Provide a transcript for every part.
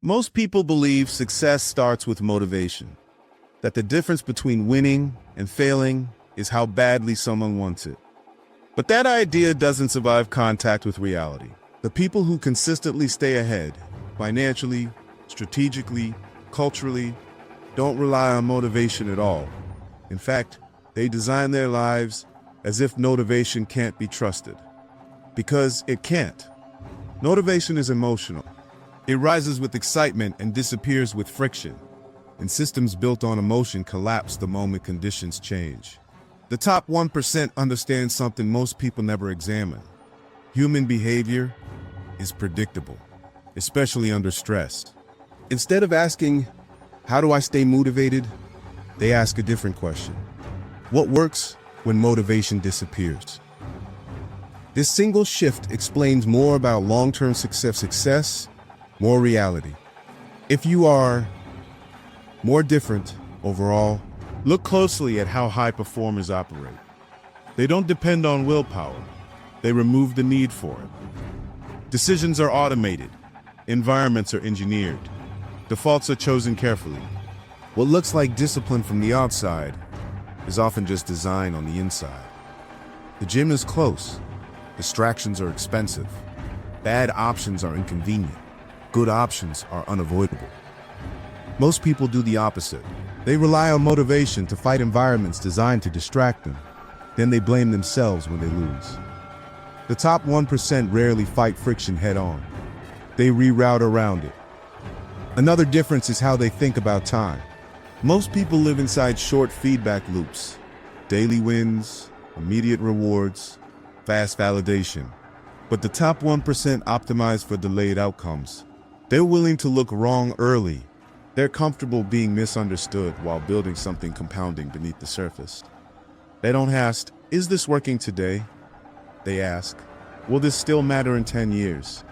Most people believe success starts with motivation, that the difference between winning and failing is how badly someone wants it. But that idea doesn't survive contact with reality. The people who consistently stay ahead, financially, strategically, culturally, don't rely on motivation at all. In fact, they design their lives as if motivation can't be trusted. Because it can't. Motivation is emotional. It rises with excitement and disappears with friction. And systems built on emotion collapse the moment conditions change. The top 1% understand something most people never examine. Human behavior is predictable, especially under stress. Instead of asking, "How do I stay motivated?" they ask a different question. What works when motivation disappears? This single shift explains more about long-term success, more reality. If you are more different overall, look closely at how high performers operate. They don't depend on willpower. They remove the need for it. Decisions are automated. Environments are engineered. Defaults are chosen carefully. What looks like discipline from the outside is often just design on the inside. The gym is close. Distractions are expensive. Bad options are inconvenient. Good options are unavoidable. Most people do the opposite. They rely on motivation to fight environments designed to distract them. Then they blame themselves when they lose. The top 1% rarely fight friction head-on. They reroute around it. Another difference is how they think about time. Most people live inside short feedback loops. Daily wins, immediate rewards, fast validation. But the top 1% optimize for delayed outcomes. They're willing to look wrong early. They're comfortable being misunderstood while building something compounding beneath the surface. They don't ask, "Is this working today?" They ask, "Will this still matter in 10 years?"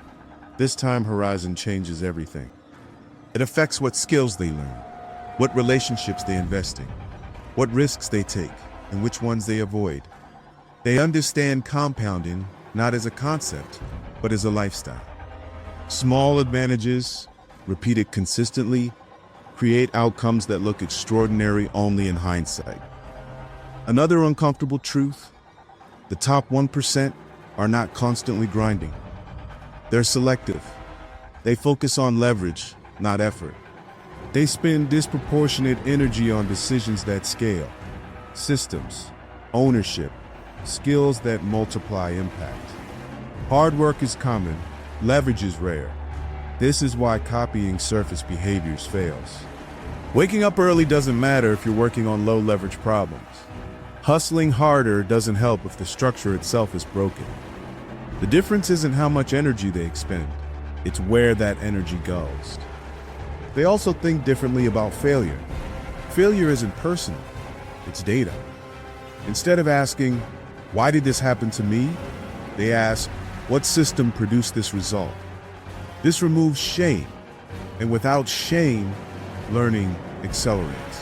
This time horizon changes everything. It affects what skills they learn, what relationships they invest in, what risks they take, and which ones they avoid. They understand compounding not as a concept, but as a lifestyle. Small advantages, repeated consistently, create outcomes that look extraordinary only in hindsight. Another uncomfortable truth: the top 1% are not constantly grinding. They're selective. They focus on leverage, not effort. They spend disproportionate energy on decisions that scale, systems, ownership, skills that multiply impact. Hard work is common, leverage is rare. This is why copying surface behaviors fails. Waking up early doesn't matter if you're working on low leverage problems. Hustling harder doesn't help if the structure itself is broken. The difference isn't how much energy they expend, it's where that energy goes. They also think differently about failure. Failure isn't personal, it's data. Instead of asking, "Why did this happen to me?" they ask, "What system produced this result?" This removes shame, and without shame, learning accelerates.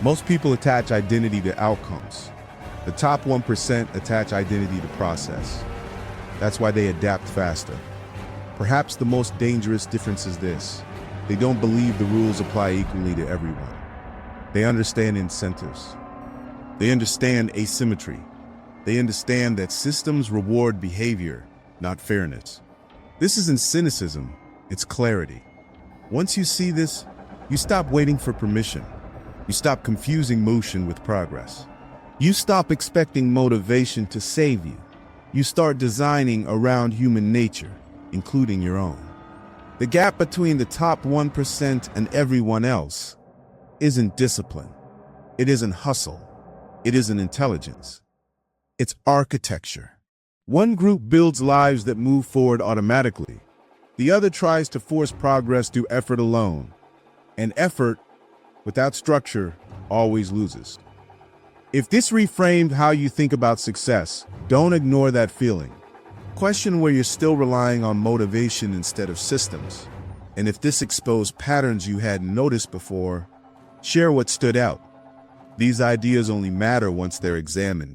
Most people attach identity to outcomes. The top 1% attach identity to process. That's why they adapt faster. Perhaps the most dangerous difference is this: they don't believe the rules apply equally to everyone. They understand incentives. They understand asymmetry. They understand that systems reward behavior, not fairness. This isn't cynicism, it's clarity. Once you see this, you stop waiting for permission. You stop confusing motion with progress. You stop expecting motivation to save you. You start designing around human nature, including your own. The gap between the top 1% and everyone else isn't discipline. It isn't hustle. It isn't intelligence. It's architecture. One group builds lives that move forward automatically. The other tries to force progress through effort alone. And effort, without structure, always loses. If this reframed how you think about success, don't ignore that feeling. Question where you're still relying on motivation instead of systems. And if this exposed patterns you hadn't noticed before, share what stood out. These ideas only matter once they're examined.